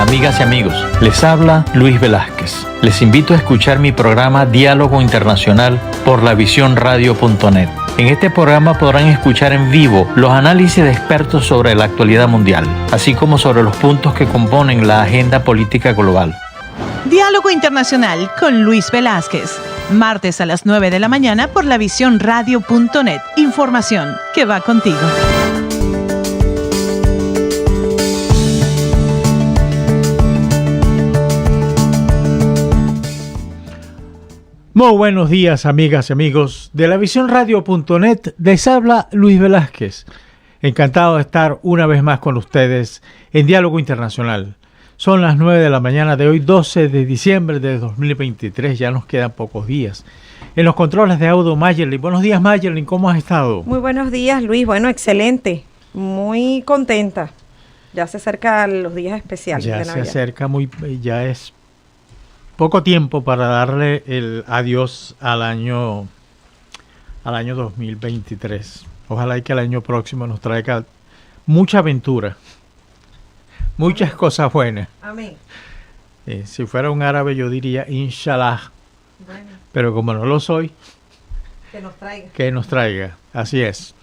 amigas y amigos, les habla Luis Velázquez. Les invito a escuchar mi programa Diálogo Internacional por lavisiónradio.net. En este programa podrán escuchar en vivo los análisis de expertos sobre la actualidad mundial, así como sobre los puntos que componen la agenda política global. Diálogo Internacional con Luis Velázquez. Martes a las 9 de la mañana por lavisiónradio.net. Información que va contigo. Muy buenos días, amigas y amigos de lavisiónradio.net. Les habla Luis Velázquez. Encantado de estar una vez más con ustedes en Diálogo Internacional. Son las 9 de la mañana de hoy, 12 de diciembre de 2023. Ya nos quedan pocos días. En los controles de audio, Mayerlin. Buenos días, Mayerlin. ¿Cómo has estado? Muy buenos días, Luis. Bueno, excelente. Muy contenta. Ya se acercan los días especiales de Navidad. Ya se acerca ya es poco tiempo para darle el adiós al año 2023. Ojalá y que el año próximo nos traiga mucha aventura, muchas cosas buenas. Amén. Si fuera un árabe yo diría Inshallah. Bueno. Pero como no lo soy, que nos traiga. Así es.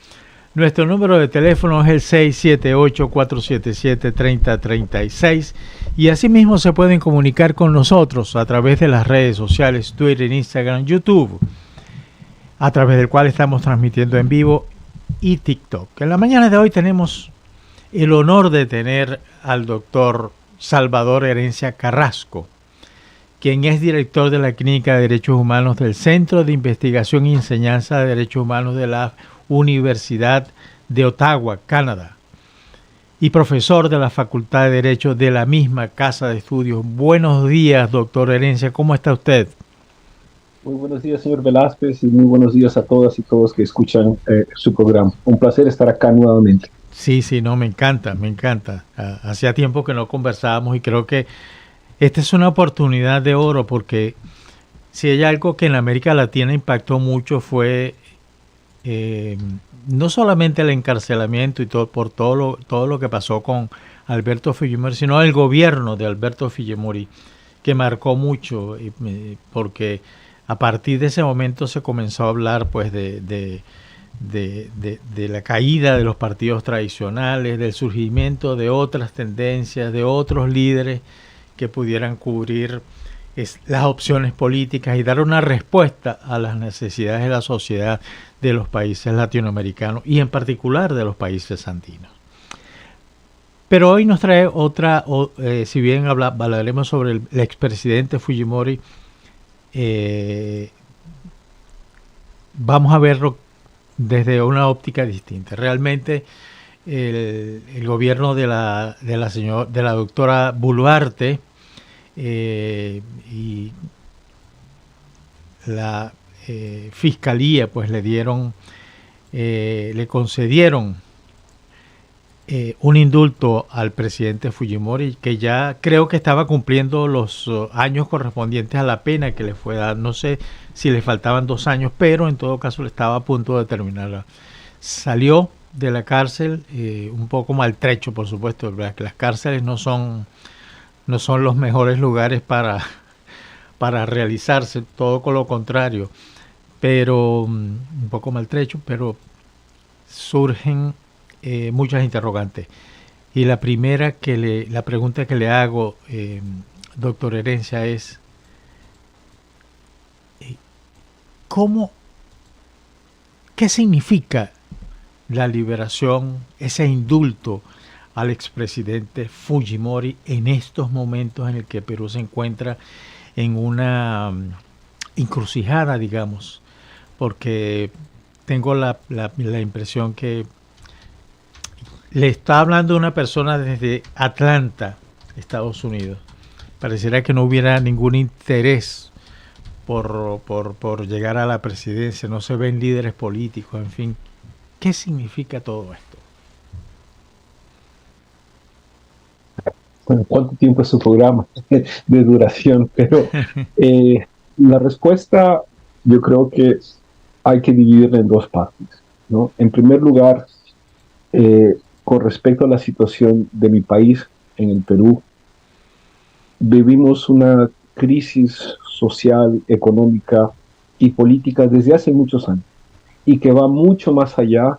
Nuestro número de teléfono es el 678-477-3036 y asimismo se pueden comunicar con nosotros a través de las redes sociales, Twitter, Instagram, YouTube, a través del cual estamos transmitiendo en vivo, y TikTok. En la mañana de hoy tenemos el honor de tener al doctor Salvador Herencia Carrasco, quien es director de la Clínica de Derechos Humanos del Centro de Investigación y Enseñanza de Derechos Humanos de la Universidad de Ottawa, Canadá, y profesor de la Facultad de Derecho de la misma Casa de Estudios. Buenos días, doctor Herencia, ¿cómo está usted? Muy buenos días, señor Velázquez, y muy buenos días a todas y todos que escuchan su programa. Un placer estar acá nuevamente. Sí, no, me encanta. Hacía tiempo que no conversábamos y creo que esta es una oportunidad de oro, porque si hay algo que en América Latina impactó mucho fue no solamente el encarcelamiento y todo lo que pasó con Alberto Fujimori, sino el gobierno de Alberto Fujimori, que marcó mucho, porque a partir de ese momento se comenzó a hablar pues de la caída de los partidos tradicionales, del surgimiento de otras tendencias, de otros líderes que pudieran cubrir las opciones políticas y dar una respuesta a las necesidades de la sociedad de los países latinoamericanos y en particular de los países andinos. Pero hoy nos trae otra, si bien hablaremos sobre el expresidente Fujimori, vamos a verlo desde una óptica distinta. Realmente el gobierno de la doctora Boluarte y la fiscalía pues le concedieron un indulto al presidente Fujimori, que ya creo que estaba cumpliendo los años correspondientes a la pena que le fue dada. No sé si le faltaban 2 años, pero en todo caso le estaba a punto de terminarla. Salió de la cárcel un poco maltrecho, por supuesto, ¿verdad? Que las cárceles no son los mejores lugares para realizarse, todo con lo contrario, pero un poco maltrecho, pero surgen muchas interrogantes. Y la pregunta que le hago, doctor Herencia, es ¿qué significa la liberación, ese indulto al expresidente Fujimori en estos momentos en el que Perú se encuentra en una encrucijada, digamos? Porque tengo la impresión que le está hablando una persona desde Atlanta, Estados Unidos. Pareciera que no hubiera ningún interés por llegar a la presidencia, no se ven líderes políticos, en fin. ¿Qué significa todo esto? Bueno, ¿cuánto tiempo es su programa de duración? Pero la respuesta yo creo que hay que dividirla en 2 partes, ¿no? En primer lugar, con respecto a la situación de mi país, en el Perú, vivimos una crisis social, económica y política desde hace muchos años y que va mucho más allá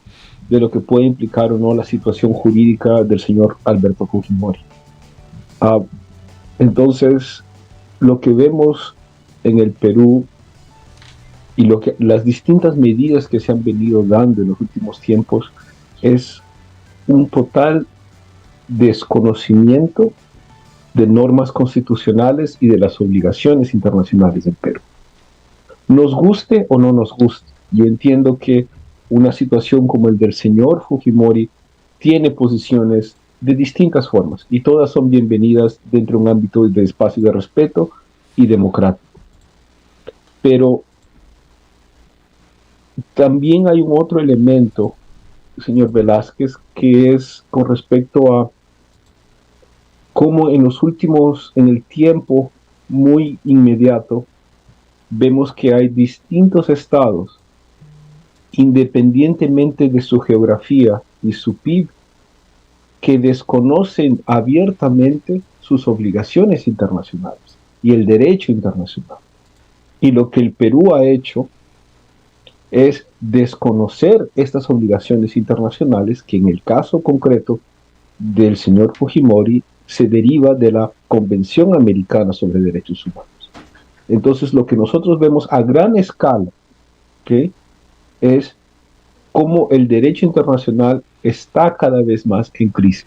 de lo que puede implicar o no la situación jurídica del señor Alberto Fujimori. Ah, entonces, lo que vemos en el Perú y las distintas medidas que se han venido dando en los últimos tiempos es un total desconocimiento de normas constitucionales y de las obligaciones internacionales del Perú. Nos guste o no nos guste, yo entiendo que una situación como el del señor Fujimori tiene posiciones de distintas formas y todas son bienvenidas dentro de un ámbito de espacio de respeto y democrático. Pero también hay un otro elemento, señor Velázquez, que es con respecto a cómo en el tiempo muy inmediato, vemos que hay distintos estados, independientemente de su geografía y su PIB, que desconocen abiertamente sus obligaciones internacionales y el derecho internacional. Y lo que el Perú ha hecho es desconocer estas obligaciones internacionales que en el caso concreto del señor Fujimori se deriva de la Convención Americana sobre Derechos Humanos. Entonces lo que nosotros vemos a gran escala, ¿okay?, es cómo el derecho internacional está cada vez más en crisis,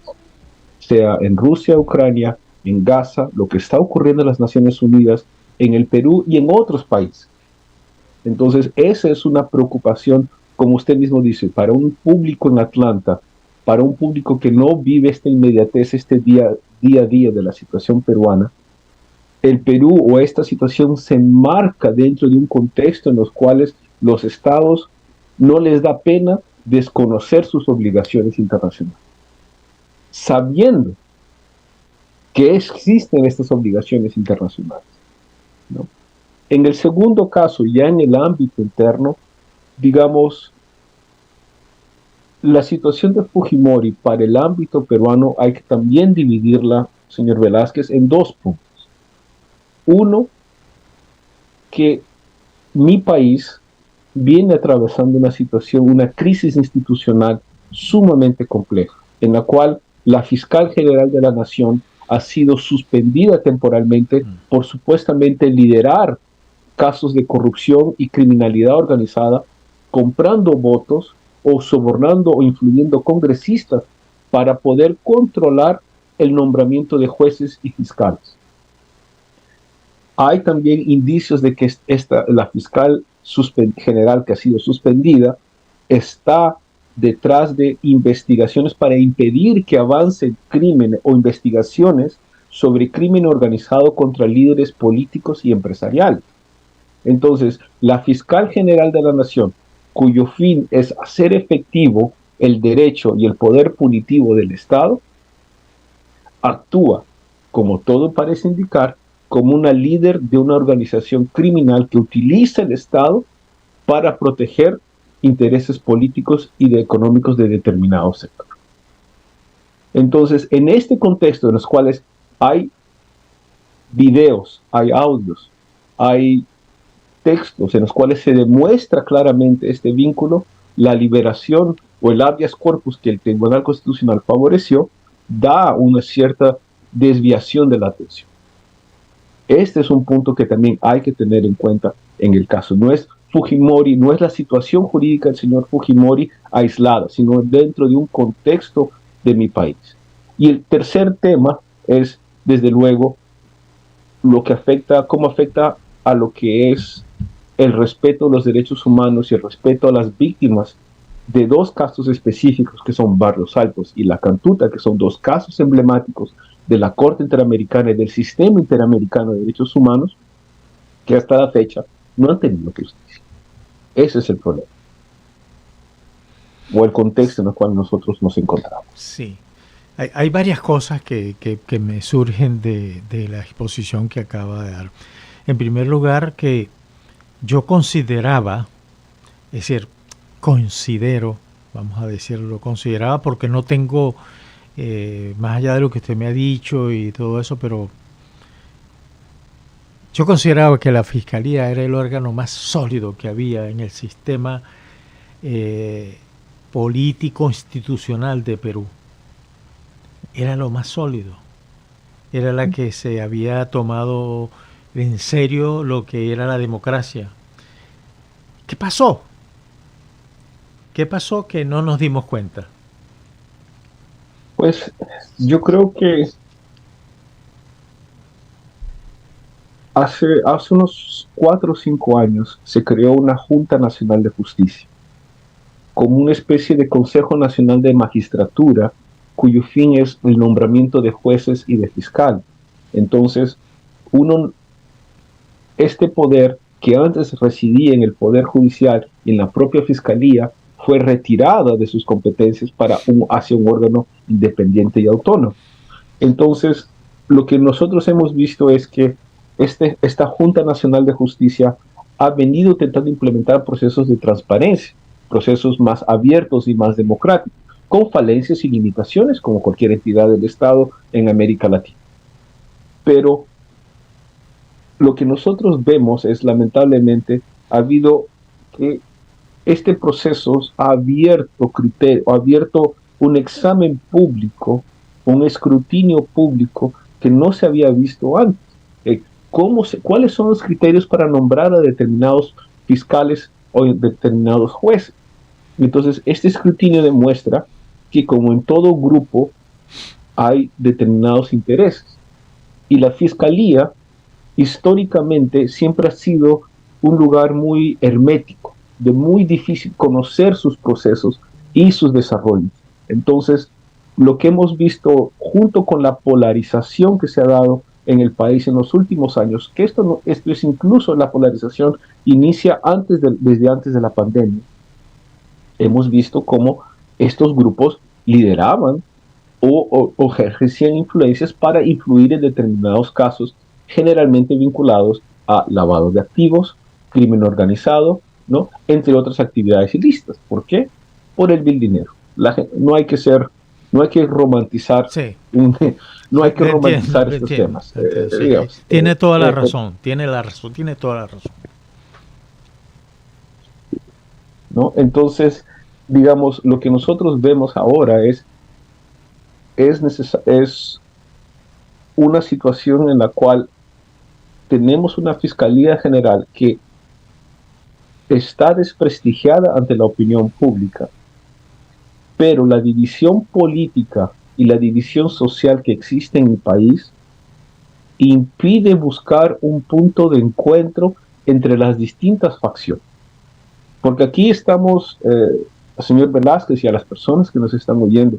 sea en Rusia, Ucrania, en Gaza, lo que está ocurriendo en las Naciones Unidas, en el Perú y en otros países. Entonces esa es una preocupación, como usted mismo dice, para un público en Atlanta, para un público que no vive esta inmediatez, este día a día de la situación peruana. El Perú o esta situación se enmarca dentro de un contexto en los cuales los estados no les da pena desconocer sus obligaciones internacionales, sabiendo que existen estas obligaciones internacionales, ¿no? En el segundo caso, ya en el ámbito interno, digamos, la situación de Fujimori para el ámbito peruano hay que también dividirla, señor Velázquez, en dos puntos. Uno, que mi país viene atravesando una situación, una crisis institucional sumamente compleja, en la cual la fiscal general de la nación ha sido suspendida temporalmente por supuestamente liderar casos de corrupción y criminalidad organizada, comprando votos o sobornando o influyendo congresistas para poder controlar el nombramiento de jueces y fiscales. Hay también indicios de que la fiscal general que ha sido suspendida está detrás de investigaciones para impedir que avancen crímenes o investigaciones sobre crimen organizado contra líderes políticos y empresariales. Entonces, la fiscal general de la nación, cuyo fin es hacer efectivo el derecho y el poder punitivo del Estado, actúa, como todo parece indicar, como una líder de una organización criminal que utiliza el Estado para proteger intereses políticos y económicos de determinado sector. Entonces, en este contexto en los cuales hay videos, hay audios, hay textos en los cuales se demuestra claramente este vínculo, la liberación o el habeas corpus que el Tribunal Constitucional favoreció da una cierta desviación de la atención. Este es un punto que también hay que tener en cuenta en el caso. No es Fujimori, no es la situación jurídica del señor Fujimori aislada, sino dentro de un contexto de mi país. Y el tercer tema es, desde luego, lo que afecta, cómo afecta a lo que es el respeto a los derechos humanos y el respeto a las víctimas de dos casos específicos que son Barrios Altos y La Cantuta, que son dos casos emblemáticos de la Corte Interamericana y del Sistema Interamericano de Derechos Humanos, que hasta la fecha no han tenido justicia. Ese es el problema, o el contexto en el cual nosotros nos encontramos. Sí, hay varias cosas que me surgen de la exposición que acaba de dar. En primer lugar, que yo consideraba, es decir, consideraba porque no tengo, más allá de lo que usted me ha dicho y todo eso, pero Yo consideraba que la Fiscalía era el órgano más sólido que había en el sistema político institucional de Perú. Era lo más sólido. Era la que se había tomado en serio lo que era la democracia. ¿Qué pasó? ¿Qué pasó que no nos dimos cuenta? Pues yo creo que hace unos 4 o 5 años se creó una Junta Nacional de Justicia, como una especie de Consejo Nacional de Magistratura, cuyo fin es el nombramiento de jueces y de fiscal. Entonces, este poder que antes residía en el Poder Judicial y en la propia Fiscalía, fue retirada de sus competencias hacia un órgano independiente y autónomo. Entonces, lo que nosotros hemos visto es que esta Junta Nacional de Justicia ha venido intentando implementar procesos de transparencia, procesos más abiertos y más democráticos, con falencias y limitaciones como cualquier entidad del Estado en América Latina. Pero lo que nosotros vemos es, lamentablemente, ha habido que este proceso ha abierto un examen público, un escrutinio público que no se había visto antes. ¿Cuáles son los criterios para nombrar a determinados fiscales o determinados jueces? Entonces, este escrutinio demuestra que, como en todo grupo, hay determinados intereses. Y la Fiscalía, históricamente, siempre ha sido un lugar muy hermético, de muy difícil conocer sus procesos y sus desarrollos. Entonces, lo que hemos visto junto con la polarización que se ha dado en el país en los últimos años, que esto es incluso la polarización inicia desde antes de la pandemia. Hemos visto cómo estos grupos lideraban o ejercían influencias para influir en determinados casos, generalmente vinculados a lavado de activos, crimen organizado, ¿no? Entre otras actividades ilícitas. ¿Por qué? Por el vil dinero. No hay que romantizar, sí. No hay que romantizar estos temas. Sí. Digamos, tiene toda la razón, tiene toda la razón. ¿No? Entonces, digamos, lo que nosotros vemos ahora es una situación en la cual tenemos una Fiscalía General que está desprestigiada ante la opinión pública, pero la división política y la división social que existe en el país impide buscar un punto de encuentro entre las distintas facciones. Porque aquí estamos, señor Velázquez y a las personas que nos están oyendo,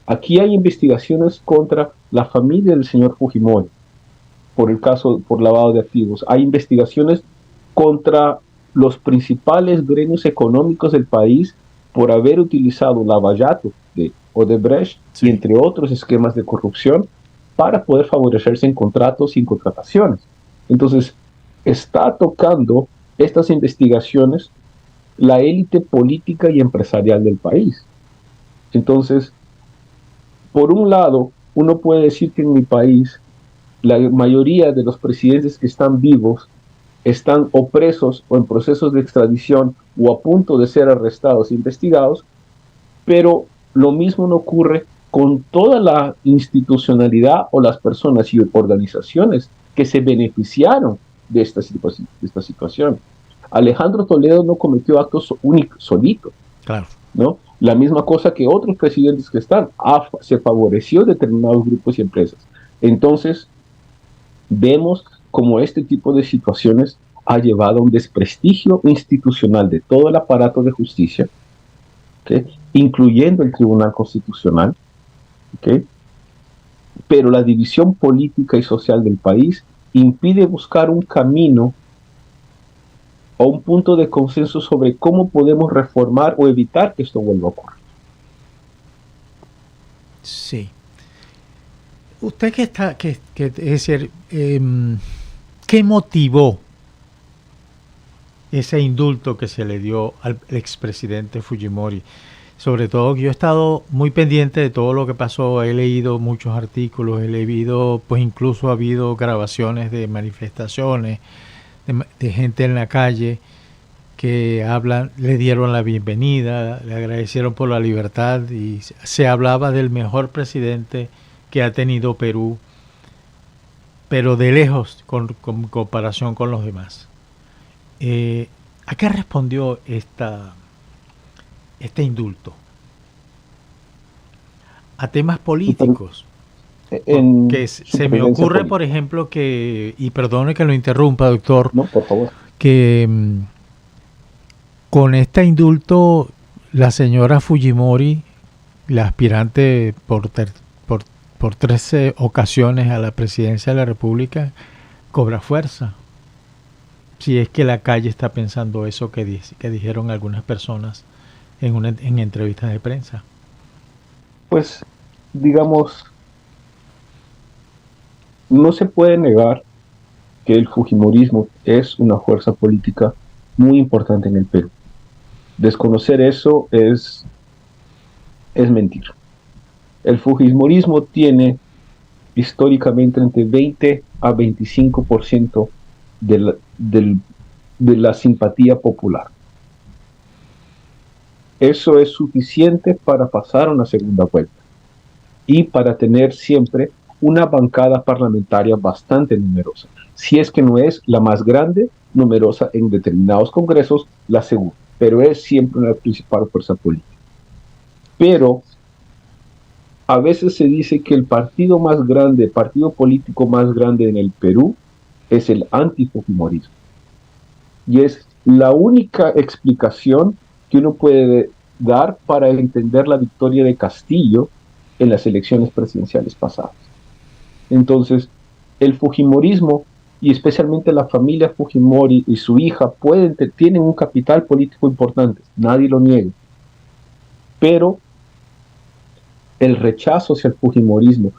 aquí hay investigaciones contra la familia del señor Fujimori, por lavado de activos. Hay investigaciones contra los principales gremios económicos del país por haber utilizado lavallato de Odebrecht, sí, y entre otros esquemas de corrupción para poder favorecerse en contratos y en contrataciones. Entonces, está tocando estas investigaciones la élite política y empresarial del país. Entonces, por un lado, uno puede decir que en mi país la mayoría de los presidentes que están vivos están o presos o en procesos de extradición o a punto de ser arrestados e investigados, pero lo mismo no ocurre con toda la institucionalidad o las personas y organizaciones que se beneficiaron de esta situación. Alejandro Toledo no cometió actos únicos, solito. Claro. ¿No? La misma cosa que otros presidentes que están. Se favoreció determinados grupos y empresas. Entonces, vemos como este tipo de situaciones ha llevado a un desprestigio institucional de todo el aparato de justicia, ¿okay? Incluyendo el Tribunal Constitucional, ¿okay? Pero la división política y social del país impide buscar un camino o un punto de consenso sobre cómo podemos reformar o evitar que esto vuelva a ocurrir. Sí. Usted es decir, ¿qué motivó ese indulto que se le dio al expresidente Fujimori? Sobre todo que yo he estado muy pendiente de todo lo que pasó, he leído muchos artículos, he leído, pues incluso ha habido grabaciones de manifestaciones, de gente en la calle que hablan, le dieron la bienvenida, le agradecieron por la libertad y se hablaba del mejor presidente que ha tenido Perú, pero de lejos con comparación con los demás. ¿A qué respondió este indulto? A temas políticos. Que se me ocurre, por ejemplo, que, y perdone que lo interrumpa, doctor, no, por favor, que con este indulto la señora Fujimori, la aspirante por 13 ocasiones a la presidencia de la República, cobra fuerza. Si es que la calle está pensando eso que dijeron algunas personas en entrevistas de prensa. Pues, digamos, no se puede negar que el fujimorismo es una fuerza política muy importante en el Perú. Desconocer eso es mentir. El fujimorismo tiene históricamente entre 20 a 25% de la simpatía popular. Eso es suficiente para pasar a una segunda vuelta y para tener siempre una bancada parlamentaria bastante numerosa. Si es que no es la más grande, numerosa en determinados congresos, la segunda, pero es siempre una principal fuerza política. Pero a veces se dice que el partido político más grande en el Perú es el antifujimorismo. Y es la única explicación que uno puede dar para entender la victoria de Castillo en las elecciones presidenciales pasadas. Entonces, el fujimorismo, y especialmente la familia Fujimori y su hija, tienen un capital político importante, nadie lo niega. Pero el rechazo hacia el fujimorismo,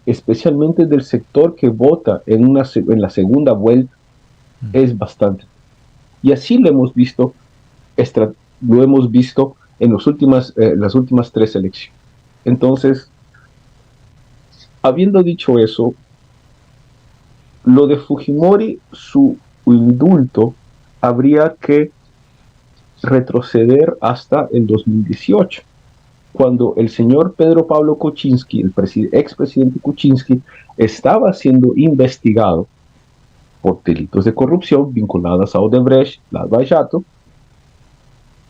especialmente del sector que vota en la segunda vuelta, es bastante. Y así lo hemos visto en las últimas 3 elecciones. Entonces, habiendo dicho eso, lo de Fujimori, su indulto, habría que retroceder hasta el 2018, cuando el señor Pedro Pablo Kuczynski, el expresidente Kuczynski, estaba siendo investigado por delitos de corrupción vinculados a Odebrecht, Lava Jato,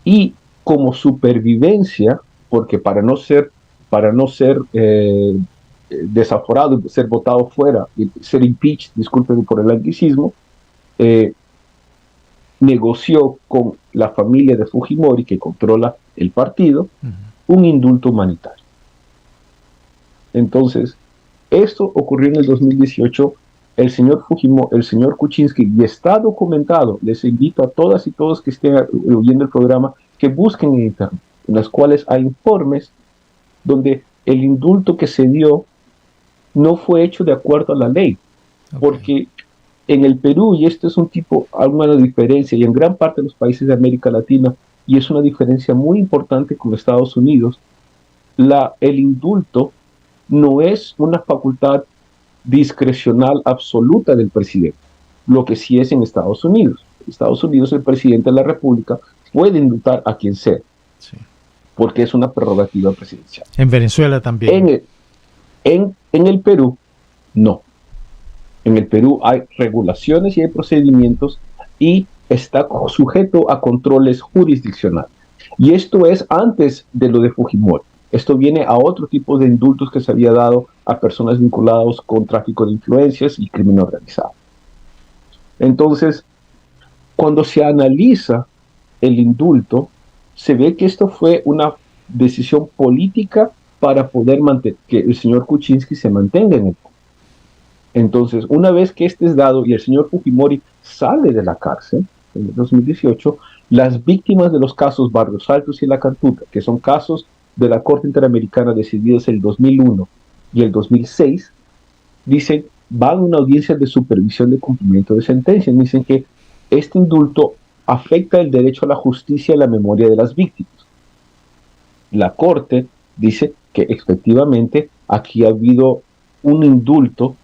y como supervivencia, porque para no ser desaforado, ser votado fuera, ser impeached, disculpen por el anglicismo, negoció con la familia de Fujimori, que controla el partido, un indulto humanitario. Entonces, esto ocurrió en el 2018. El señor Kuczynski, y está documentado, les invito a todas y todos que estén oyendo el programa, que busquen en internet, en las cuales hay informes donde el indulto que se dio no fue hecho de acuerdo a la ley, porque en el Perú, y esto es alguna diferencia, y en gran parte de los países de América Latina, y es una diferencia muy importante con Estados Unidos, el indulto no es una facultad discrecional absoluta del presidente, lo que sí es en Estados Unidos. En Estados Unidos el presidente de la República puede indultar a quien sea, sí, porque es una prerrogativa presidencial. En Venezuela también. En el Perú, no. En el Perú hay regulaciones y hay procedimientos y está sujeto a controles jurisdiccionales. Y esto es antes de lo de Fujimori. Esto viene a otro tipo de indultos que se había dado a personas vinculadas con tráfico de influencias y crimen organizado. Entonces, cuando se analiza el indulto, se ve que esto fue una decisión política para poder que el señor Kuczynski se mantenga en el poder. Entonces, una vez que este es dado y el señor Fujimori sale de la cárcel en el 2018, las víctimas de los casos Barrios Altos y La Cantuta, que son casos de la Corte Interamericana decididos el 2001 y el 2006, dicen, van a una audiencia de supervisión de cumplimiento de sentencia. Dicen que este indulto afecta el derecho a la justicia y la memoria de las víctimas. La Corte dice que efectivamente aquí ha habido un indulto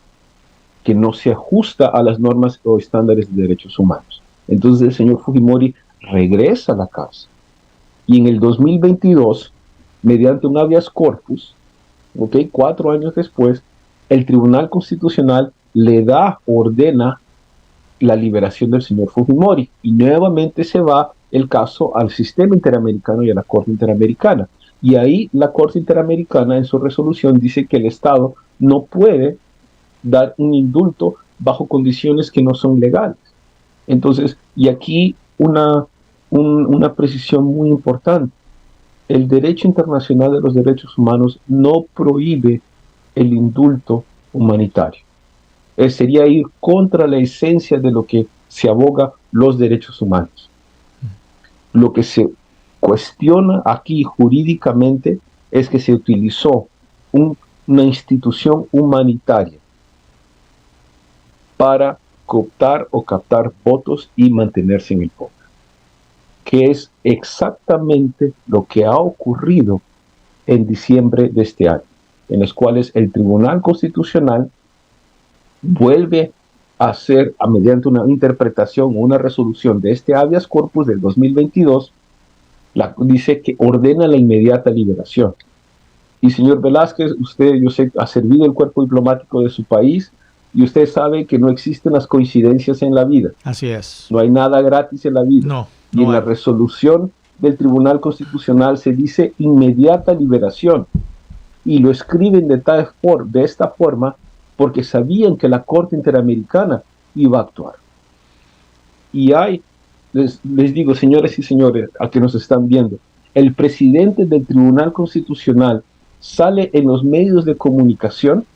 que no se ajusta a las normas o estándares de derechos humanos. Entonces el señor Fujimori regresa a la cárcel. Y en el 2022, mediante un habeas corpus, 4 años después, el Tribunal Constitucional ordena la liberación del señor Fujimori. Y nuevamente se va el caso al sistema interamericano y a la Corte Interamericana. Y ahí la Corte Interamericana en su resolución dice que el Estado no puede dar un indulto bajo condiciones que no son legales. Entonces, y aquí una precisión muy importante. El derecho internacional de los derechos humanos no prohíbe el indulto humanitario. Sería ir contra la esencia de lo que se aboga los derechos humanos. Lo que se cuestiona aquí jurídicamente es que se utilizó una institución humanitaria para cooptar o captar votos y mantenerse en el poder, que es exactamente lo que ha ocurrido en diciembre de este año, en los cuales el Tribunal Constitucional vuelve a hacer, mediante una interpretación o una resolución de este habeas corpus del 2022, dice que ordena la inmediata liberación. Y señor Velázquez, usted, yo sé, ha servido el cuerpo diplomático de su país, y usted sabe que no existen las coincidencias en la vida. Así es. No hay nada gratis en la vida. No. Y en la resolución del Tribunal Constitucional se dice inmediata liberación. Y lo escriben de esta forma porque sabían que la Corte Interamericana iba a actuar. Y les digo, señores y señores, a que nos están viendo, el presidente del Tribunal Constitucional sale en los medios de comunicación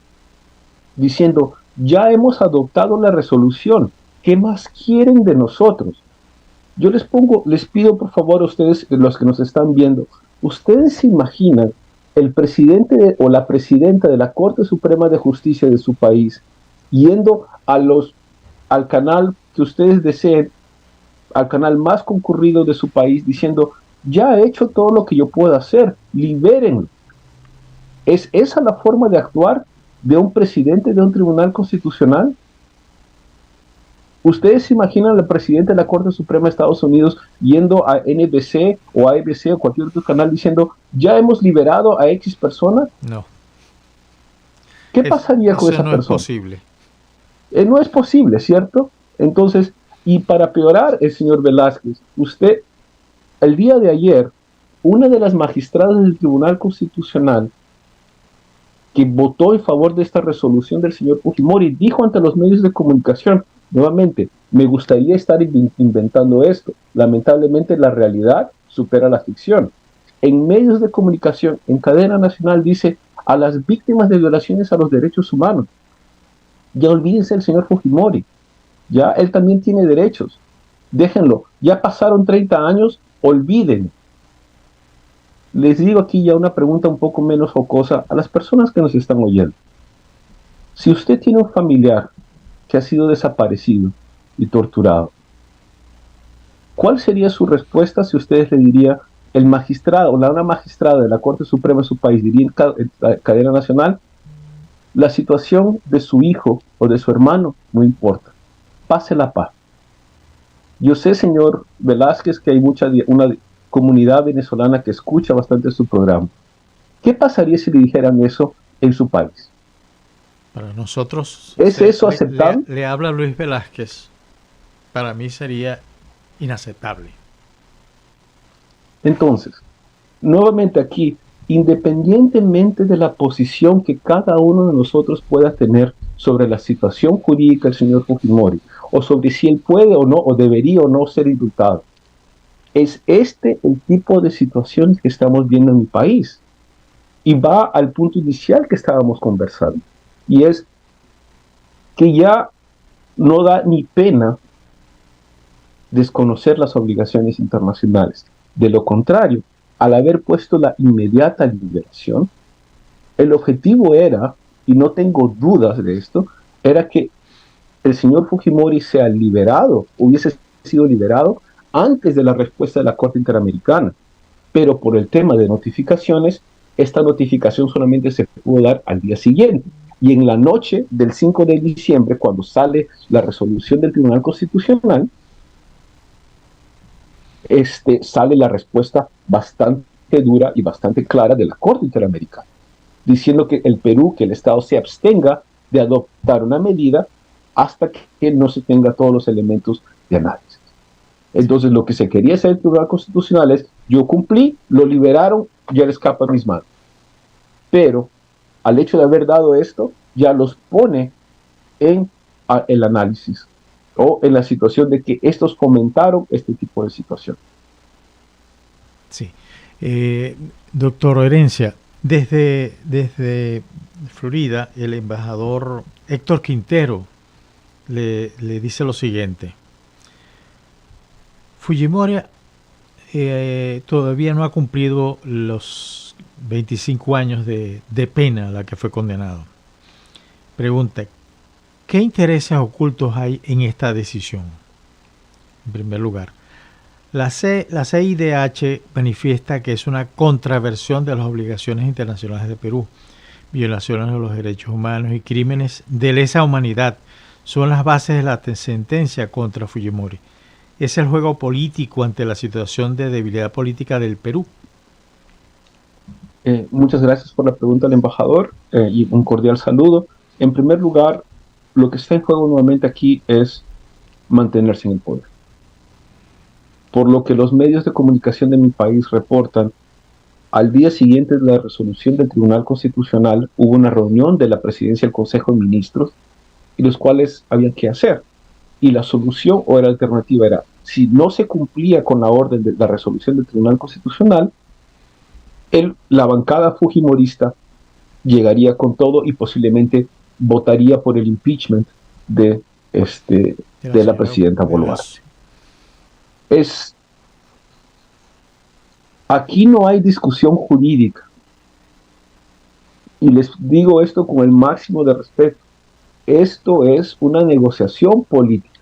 diciendo: ya hemos adoptado la resolución, ¿qué más quieren de nosotros? Yo les pido por favor a ustedes, los que nos están viendo, ¿ustedes se imaginan el presidente o la presidenta de la Corte Suprema de Justicia de su país yendo al canal que ustedes deseen, al canal más concurrido de su país, diciendo: ya he hecho todo lo que yo puedo hacer, libérenlo? ¿Es esa la forma de actuar de un presidente de un tribunal constitucional? ¿Ustedes se imaginan al presidente de la Corte Suprema de Estados Unidos yendo a NBC o a ABC o cualquier otro canal diciendo: ya hemos liberado a X persona? No. ¿Qué pasaría con esa persona? No es posible. No es posible, ¿cierto? Entonces, y para peorar, el señor Velázquez, usted, el día de ayer, una de las magistradas del Tribunal Constitucional que votó en favor de esta resolución del señor Fujimori dijo ante los medios de comunicación, nuevamente: me gustaría estar inventando esto. Lamentablemente la realidad supera la ficción. En medios de comunicación, en cadena nacional, dice a las víctimas de violaciones a los derechos humanos: ya olvídense del señor Fujimori, ya él también tiene derechos, déjenlo, ya pasaron 30 años, olviden. Les digo aquí ya una pregunta un poco menos jocosa a las personas que nos están oyendo. Si usted tiene un familiar que ha sido desaparecido y torturado, ¿cuál sería su respuesta si ustedes le diría, el magistrado o una magistrada de la Corte Suprema de su país diría en cadena nacional: la situación de su hijo o de su hermano no importa, pase la paz? Yo sé, señor Velázquez, que hay una comunidad venezolana que escucha bastante su programa. ¿Qué pasaría si le dijeran eso en su país? Para nosotros... ¿Es eso aceptable? Le habla Luis Velázquez. Para mí sería inaceptable. Entonces, nuevamente aquí, independientemente de la posición que cada uno de nosotros pueda tener sobre la situación jurídica del señor Fujimori, o sobre si él puede o no, o debería o no ser indultado, es este el tipo de situaciones que estamos viendo en mi país. Y va al punto inicial que estábamos conversando, y es que ya no da ni pena desconocer las obligaciones internacionales. De lo contrario, al haber puesto la inmediata liberación, el objetivo era, y no tengo dudas de esto, era que el señor Fujimori sea liberado, hubiese sido liberado antes de la respuesta de la Corte Interamericana. pero por el tema de notificaciones, esta notificación solamente se pudo dar al día siguiente. Y en la noche del 5 de diciembre, cuando sale la resolución del Tribunal Constitucional, sale la respuesta bastante dura y bastante clara de la Corte Interamericana, diciendo que el Perú, que el Estado se abstenga de adoptar una medida hasta que no se tenga todos los elementos de análisis. Entonces, lo que se quería hacer el Tribunal Constitucional es, yo cumplí, lo liberaron, ya le escapa a mis manos. Pero, al hecho de haber dado esto, ya los pone en el análisis o en la situación de que estos comentaron este tipo de situación. Sí. Doctor Herencia, desde Florida, el embajador Héctor Quintero le dice lo siguiente. Fujimori todavía no ha cumplido los 25 años de pena a la que fue condenado. Pregunta, ¿qué intereses ocultos hay en esta decisión? En primer lugar, la CIDH manifiesta que es una contraversión de las obligaciones internacionales de Perú. Violaciones de los derechos humanos y crímenes de lesa humanidad son las bases de la sentencia contra Fujimori. ¿Es el juego político ante la situación de debilidad política del Perú? Muchas gracias por la pregunta al embajador y un cordial saludo. En primer lugar, lo que está en juego nuevamente aquí es mantenerse en el poder. Por lo que los medios de comunicación de mi país reportan, al día siguiente de la resolución del Tribunal Constitucional hubo una reunión de la Presidencia del Consejo de Ministros y los cuales había que hacer. Y la solución o la alternativa era, si no se cumplía con la orden de la resolución del Tribunal Constitucional, la bancada fujimorista llegaría con todo y posiblemente votaría por el impeachment de la presidenta Boluarte. Aquí no hay discusión jurídica. Y les digo esto con el máximo de respeto. Esto es una negociación política.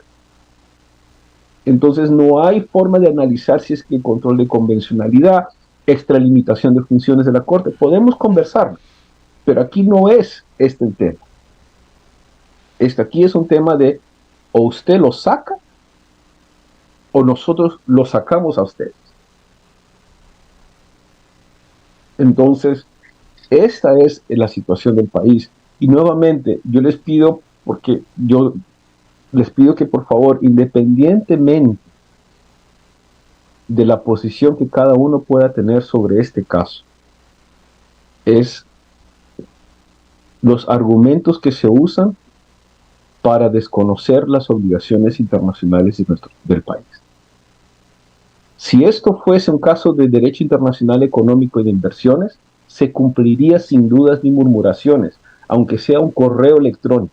Entonces no hay forma de analizar si es que el control de convencionalidad, extralimitación de funciones de la Corte. Podemos conversarlo, pero aquí no es el tema. Aquí es un tema de o usted lo saca o nosotros lo sacamos a ustedes. Entonces, esta es la situación del país. Y nuevamente, yo les pido que por favor, independientemente de la posición que cada uno pueda tener sobre este caso, es los argumentos que se usan para desconocer las obligaciones internacionales del país. Si esto fuese un caso de derecho internacional económico y de inversiones, se cumpliría sin dudas ni murmuraciones, aunque sea un correo electrónico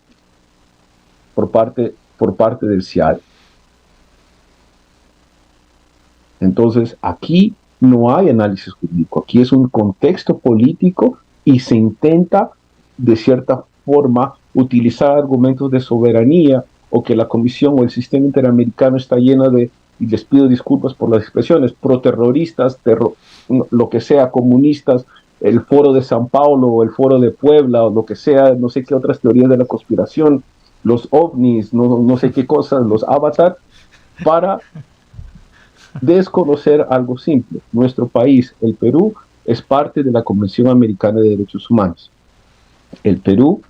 por parte del CIAD. Entonces, aquí no hay análisis jurídico, aquí es un contexto político y se intenta, de cierta forma, utilizar argumentos de soberanía o que la Comisión o el sistema interamericano está lleno de, y les pido disculpas por las expresiones, proterroristas, lo que sea, comunistas, el Foro de San Paulo o el Foro de Puebla o lo que sea, no sé qué otras teorías de la conspiración, los ovnis, no sé qué cosas, los avatar, para desconocer algo simple. Nuestro país, el Perú, es parte de la Convención Americana de Derechos Humanos. El Perú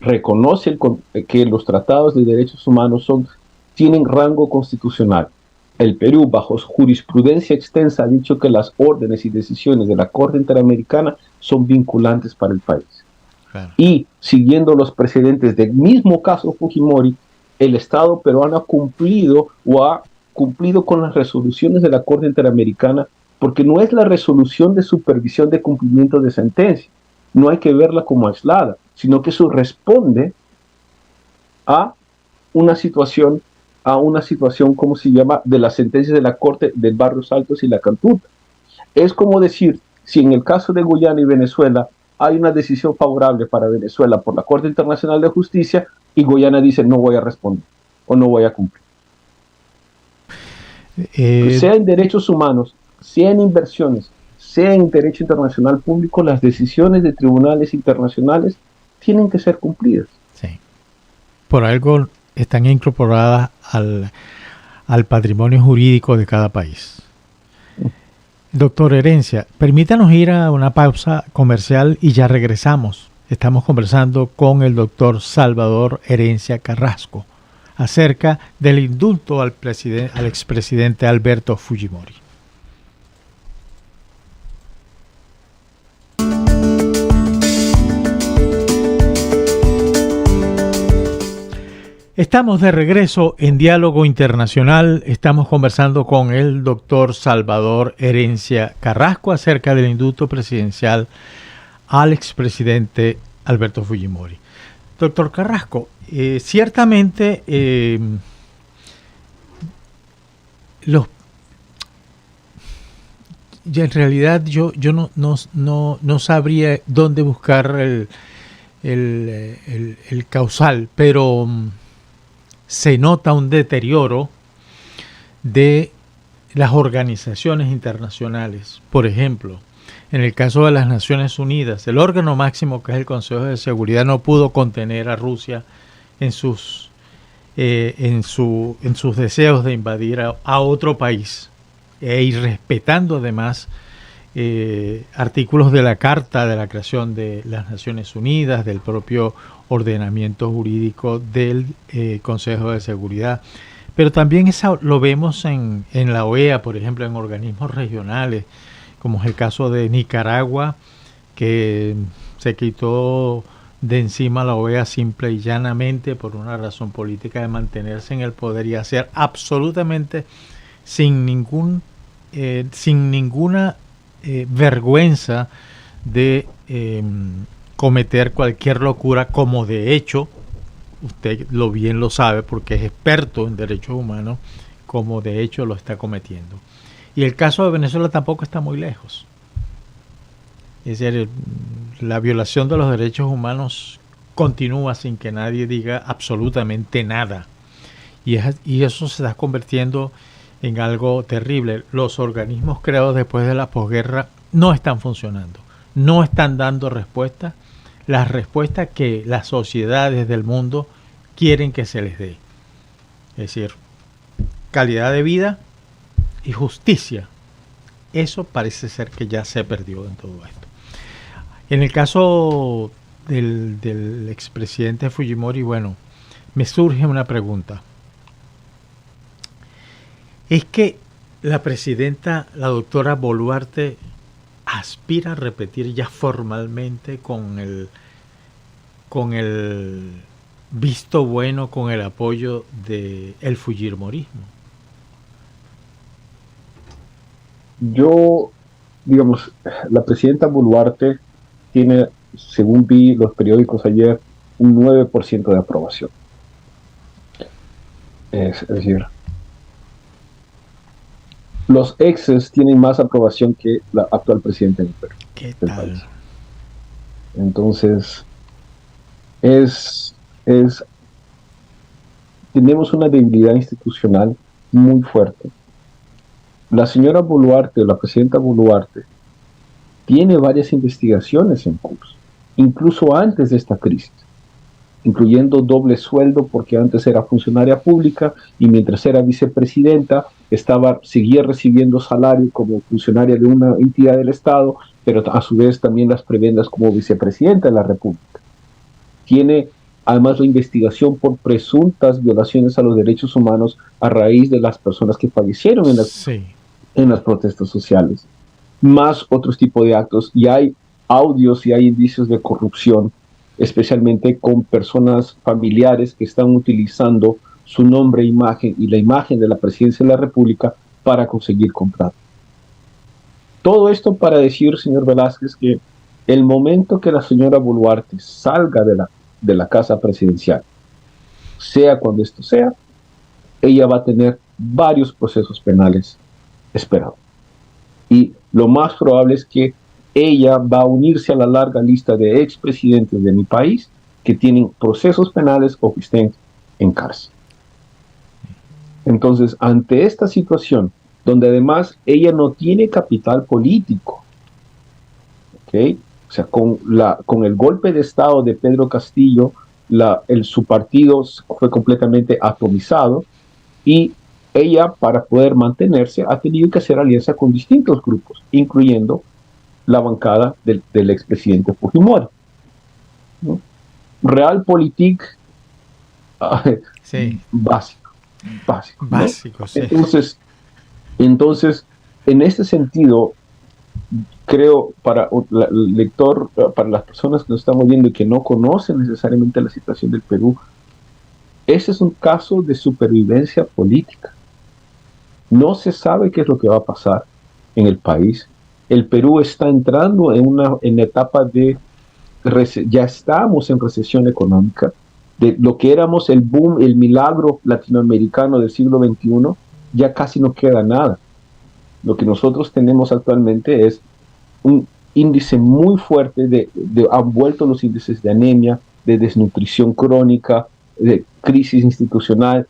reconoce que los tratados de derechos humanos tienen rango constitucional. El Perú, bajo jurisprudencia extensa, ha dicho que las órdenes y decisiones de la Corte Interamericana son vinculantes para el país. Claro. Y siguiendo los precedentes del mismo caso Fujimori, el Estado peruano ha cumplido con las resoluciones de la Corte Interamericana, porque no es la resolución de supervisión de cumplimiento de sentencia. No hay que verla como aislada, sino que eso responde a una situación, ¿cómo se llama?, de las sentencias de la Corte del Barrios Altos y la Cantuta. Es como decir, si en el caso de Guyana y Venezuela hay una decisión favorable para Venezuela por la Corte Internacional de Justicia y Guyana dice no voy a responder o no voy a cumplir. Sea en derechos humanos, sea en inversiones, sea en derecho internacional público, las decisiones de tribunales internacionales tienen que ser cumplidas. Sí. Por algo están incorporadas al patrimonio jurídico de cada país. Doctor Herencia, permítanos ir a una pausa comercial y ya regresamos. Estamos conversando con el doctor Salvador Herencia Carrasco acerca del indulto al expresidente Alberto Fujimori. Estamos de regreso en Diálogo Internacional. Estamos conversando con el doctor Salvador Herencia Carrasco acerca del indulto presidencial al expresidente Alberto Fujimori. Doctor Carrasco, ciertamente en realidad yo no sabría dónde buscar el causal, pero se nota un deterioro de las organizaciones internacionales. Por ejemplo, en el caso de las Naciones Unidas, el órgano máximo, que es el Consejo de Seguridad, no pudo contener a Rusia en sus deseos de invadir a otro país, ir respetando además artículos de la Carta de la creación de las Naciones Unidas, del propio ordenamiento jurídico del Consejo de Seguridad. Pero también lo vemos en la OEA, por ejemplo, en organismos regionales, como es el caso de Nicaragua, que se quitó de encima la OEA simple y llanamente por una razón política de mantenerse en el poder y hacer absolutamente sin ninguna vergüenza de cometer cualquier locura, como de hecho, usted bien lo sabe porque es experto en derechos humanos, como de hecho lo está cometiendo. Y el caso de Venezuela tampoco está muy lejos. Es decir, la violación de los derechos humanos continúa sin que nadie diga absolutamente nada. Y eso se está convirtiendo en algo terrible. Los organismos creados después de la posguerra no están funcionando, no están dando respuesta, las respuestas que las sociedades del mundo quieren que se les dé. Es decir, calidad de vida y justicia. Eso parece ser que ya se perdió en todo esto. En el caso del expresidente Fujimori, bueno, me surge una pregunta. Es que la presidenta, la doctora Boluarte, aspira a repetir ya formalmente con el visto bueno, con el apoyo del fujimorismo. Digamos, la presidenta Boluarte tiene, según vi los periódicos ayer, un 9% de aprobación. Es decir, los exes tienen más aprobación que la actual presidenta del Perú. ¿Qué tal? País. Entonces, tenemos una debilidad institucional muy fuerte. La señora Boluarte, la presidenta Boluarte, tiene varias investigaciones en curso, incluso antes de esta crisis, incluyendo doble sueldo porque antes era funcionaria pública y mientras era vicepresidenta seguía recibiendo salario como funcionaria de una entidad del Estado, pero a su vez también las prebendas como vicepresidenta de la República. Tiene además la investigación por presuntas violaciones a los derechos humanos a raíz de las personas que fallecieron en las protestas sociales, más otros tipos de actos, y hay audios y hay indicios de corrupción, especialmente con personas familiares que están utilizando su nombre, imagen y la imagen de la presidencia de la República para conseguir contratos. Todo esto para decir, señor Velázquez, que el momento que la señora Boluarte salga de la casa presidencial, sea cuando esto sea, ella va a tener varios procesos penales esperados. Y lo más probable es que ella va a unirse a la larga lista de expresidentes de mi país que tienen procesos penales o que estén en cárcel. Entonces, ante esta situación, donde además ella no tiene capital político ¿okay? O sea, con el golpe de Estado de Pedro Castillo, su partido fue completamente atomizado y ella, para poder mantenerse, ha tenido que hacer alianza con distintos grupos, incluyendo la bancada del expresidente Fujimori, ¿no? Realpolitik Sí, básico, ¿no? básico, sí. Entonces, en este sentido, creo, para el lector, para las personas que nos estamos viendo y que no conocen necesariamente la situación del Perú, ese es un caso de supervivencia política. No se sabe qué es lo que va a pasar en el país. El Perú está entrando en la etapa ya estamos en recesión económica. De lo que éramos el boom, el milagro latinoamericano del siglo XXI, ya casi no queda nada. Lo que nosotros tenemos actualmente es un índice muy fuerte han vuelto los índices de anemia, de desnutrición crónica, de crisis institucional,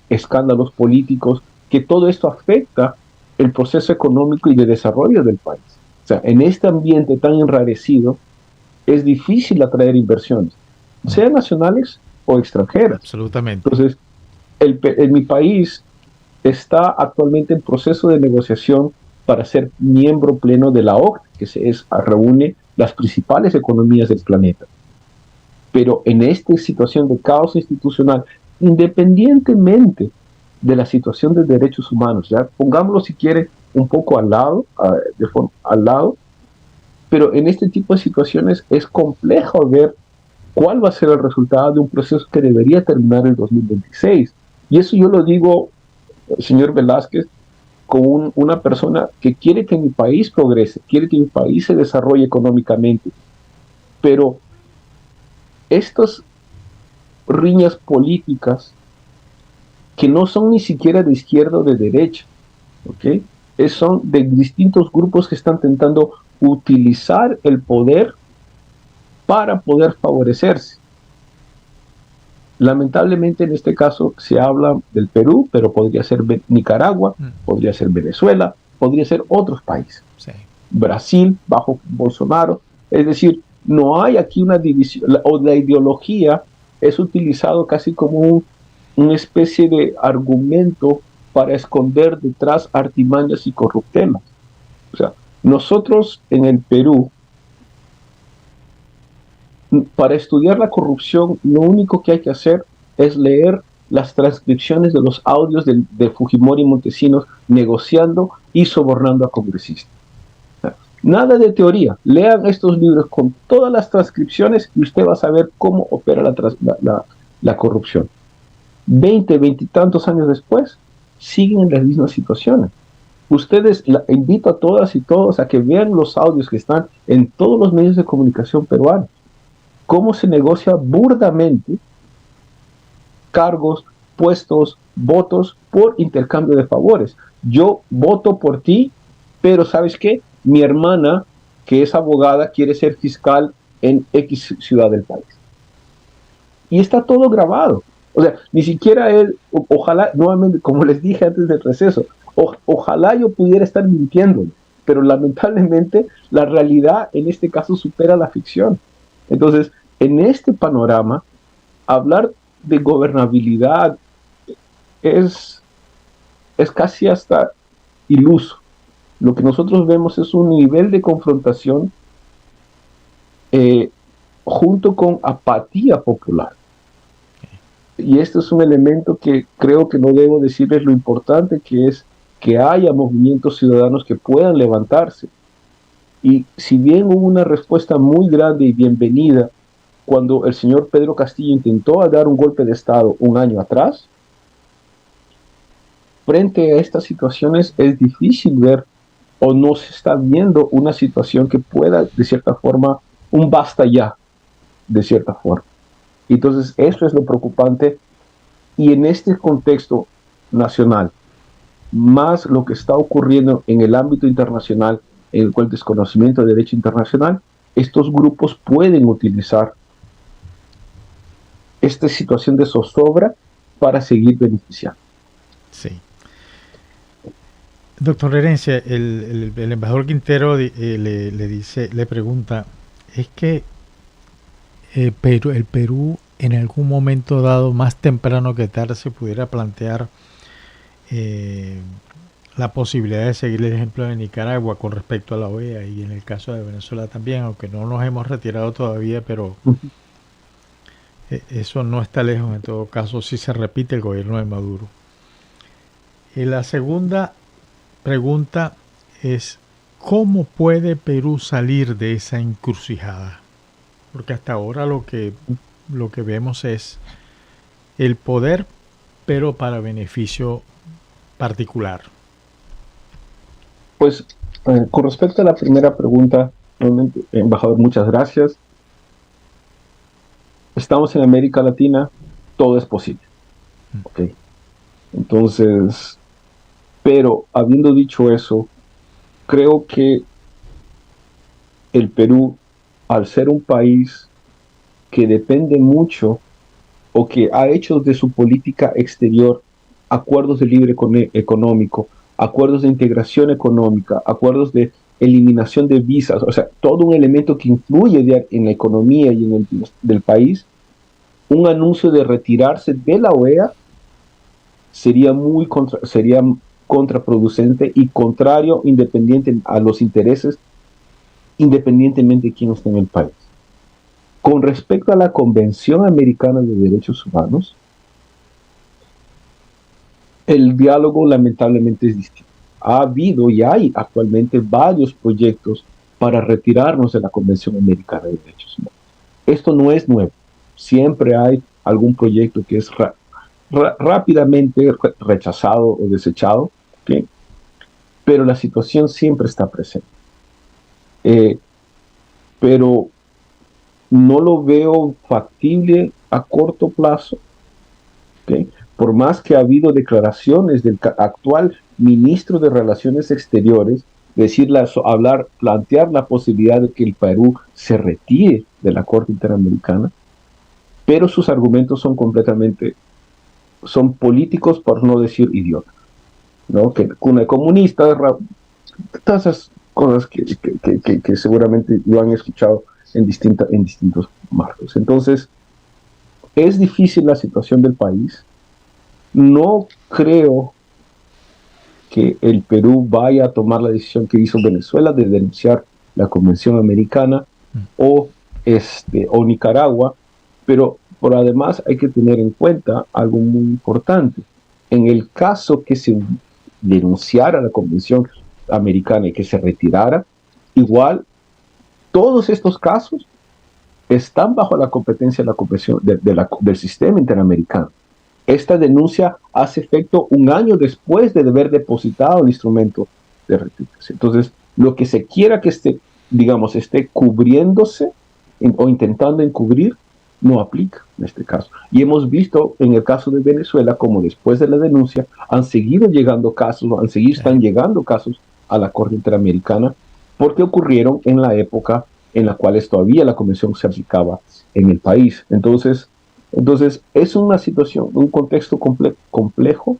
escándalos políticos, que todo esto afecta el proceso económico y de desarrollo del país. O sea, en este ambiente tan enrarecido, es difícil atraer inversiones, sean nacionales o extranjeras. Absolutamente. Entonces, mi país está actualmente en proceso de negociación para ser miembro pleno de la OCDE, que reúne las principales economías del planeta. Pero en esta situación de caos institucional, independientemente de la situación de derechos humanos, ya pongámoslo si quiere un poco al lado, pero en este tipo de situaciones es complejo ver cuál va a ser el resultado de un proceso que debería terminar en 2026. Y eso yo lo digo, señor Velázquez, como una persona que quiere que mi país progrese, quiere que mi país se desarrolle económicamente, pero estas riñas políticas que no son ni siquiera de izquierda o de derecha, ¿okay? Son de distintos grupos que están intentando utilizar el poder para poder favorecerse. Lamentablemente en este caso se habla del Perú, pero podría ser Nicaragua, podría ser Venezuela, podría ser otros países. Sí. Brasil, bajo Bolsonaro. Es decir, no hay aquí una división, la ideología es utilizado casi como una especie de argumento para esconder detrás artimañas y corruptelas. O sea, nosotros en el Perú, para estudiar la corrupción, lo único que hay que hacer es leer las transcripciones de los audios de Fujimori y Montesinos negociando y sobornando a congresistas. Nada de teoría. Lean estos libros con todas las transcripciones y usted va a saber cómo opera la corrupción. 20 y tantos años después, siguen en las mismas situaciones. Ustedes, invito a todas y todos a que vean los audios que están en todos los medios de comunicación peruanos. Cómo se negocia burdamente cargos, puestos, votos por intercambio de favores. Yo voto por ti, pero ¿sabes qué? Mi hermana, que es abogada, quiere ser fiscal en X ciudad del país. Y está todo grabado. O sea, ni siquiera él, ojalá, nuevamente, como les dije antes del receso, ojalá yo pudiera estar mintiendo, pero lamentablemente la realidad en este caso supera la ficción. Entonces, en este panorama, hablar de gobernabilidad es casi hasta iluso. Lo que nosotros vemos es un nivel de confrontación junto con apatía popular. Y este es un elemento que creo que no debo decirles lo importante que es que haya movimientos ciudadanos que puedan levantarse. Y si bien hubo una respuesta muy grande y bienvenida cuando el señor Pedro Castillo intentó dar un golpe de Estado un año atrás, frente a estas situaciones es difícil ver o no se está viendo una situación que pueda, de cierta forma, un basta ya, de cierta forma. Entonces, eso es lo preocupante. Y en este contexto nacional, más lo que está ocurriendo en el ámbito internacional, en el desconocimiento de derecho internacional, estos grupos pueden utilizar esta situación de zozobra para seguir beneficiando. Sí. Doctor Herencia, el embajador Quintero le pregunta, ¿es que el Perú en algún momento dado, más temprano que tarde, se pudiera plantear la posibilidad de seguir el ejemplo de Nicaragua con respecto a la OEA, y en el caso de Venezuela también, aunque no nos hemos retirado todavía, pero eso no está lejos en todo caso si se repite el gobierno de Maduro? Y la segunda pregunta es, ¿cómo puede Perú salir de esa encrucijada? Porque hasta ahora lo que vemos es el poder, pero para beneficio particular. Pues con respecto a la primera pregunta, realmente, embajador, muchas gracias. Estamos en América Latina, todo es posible. ¿Okay? Entonces, pero habiendo dicho eso, creo que el Perú, al ser un país que depende mucho o que ha hecho de su política exterior acuerdos de libre económico, acuerdos de integración económica, acuerdos de eliminación de visas, o sea, todo un elemento que influye en la economía y en el del país, un anuncio de retirarse de la OEA sería contraproducente y contrario independiente a los intereses, independientemente de quién esté en el país. Con respecto a la Convención Americana de Derechos Humanos, el diálogo lamentablemente es distinto. Ha habido y hay actualmente varios proyectos para retirarnos de la Convención Americana de Derechos Humanos. Esto no es nuevo. Siempre hay algún proyecto que es rápidamente rechazado o desechado, ¿okay? Pero la situación siempre está presente. Pero no lo veo factible a corto plazo, ¿okay? Por más que ha habido declaraciones del actual ministro de Relaciones Exteriores, plantear la posibilidad de que el Perú se retire de la Corte Interamericana, pero sus argumentos son políticos, por no decir idiotas, ¿no? Que cuna de comunistas, todas esas cosas que seguramente lo han escuchado en distintos marcos. Entonces, es difícil la situación del país. No creo que el Perú vaya a tomar la decisión que hizo Venezuela de denunciar la Convención Americana o Nicaragua, pero por además hay que tener en cuenta algo muy importante. En el caso que se denunciara la Convención Americana y que se retirara, igual todos estos casos están bajo la competencia de la Convención del sistema interamericano. Esta denuncia hace efecto un año después de haber depositado el instrumento de rectificación. Entonces, lo que se quiera que esté cubriéndose o intentando encubrir, no aplica en este caso. Y hemos visto en el caso de Venezuela como después de la denuncia han seguido llegando casos, están llegando casos a la Corte Interamericana porque ocurrieron en la época en la cual todavía la convención se aplicaba en el país. Entonces es una situación, un contexto complejo.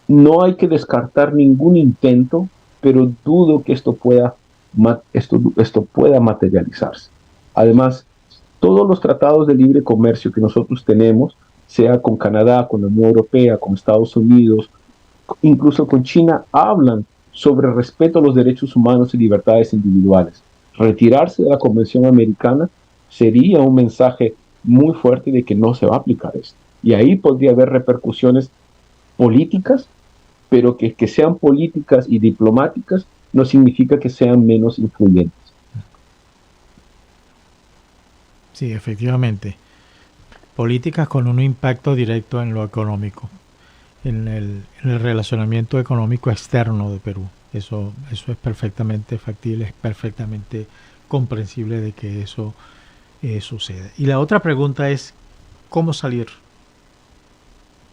No hay que descartar ningún intento, pero dudo que esto pueda materializarse. Además, todos los tratados de libre comercio que nosotros tenemos, sea con Canadá, con la Unión Europea, con Estados Unidos, incluso con China, hablan sobre respeto a los derechos humanos y libertades individuales. Retirarse de la Convención Americana sería un mensaje muy fuerte de que no se va a aplicar esto. Y ahí podría haber repercusiones políticas, pero que sean políticas y diplomáticas no significa que sean menos influyentes. Sí, efectivamente. Políticas con un impacto directo en lo económico, en el relacionamiento económico externo de Perú. Eso es perfectamente factible, es perfectamente comprensible de que eso suceda. Y la otra pregunta es, ¿cómo salir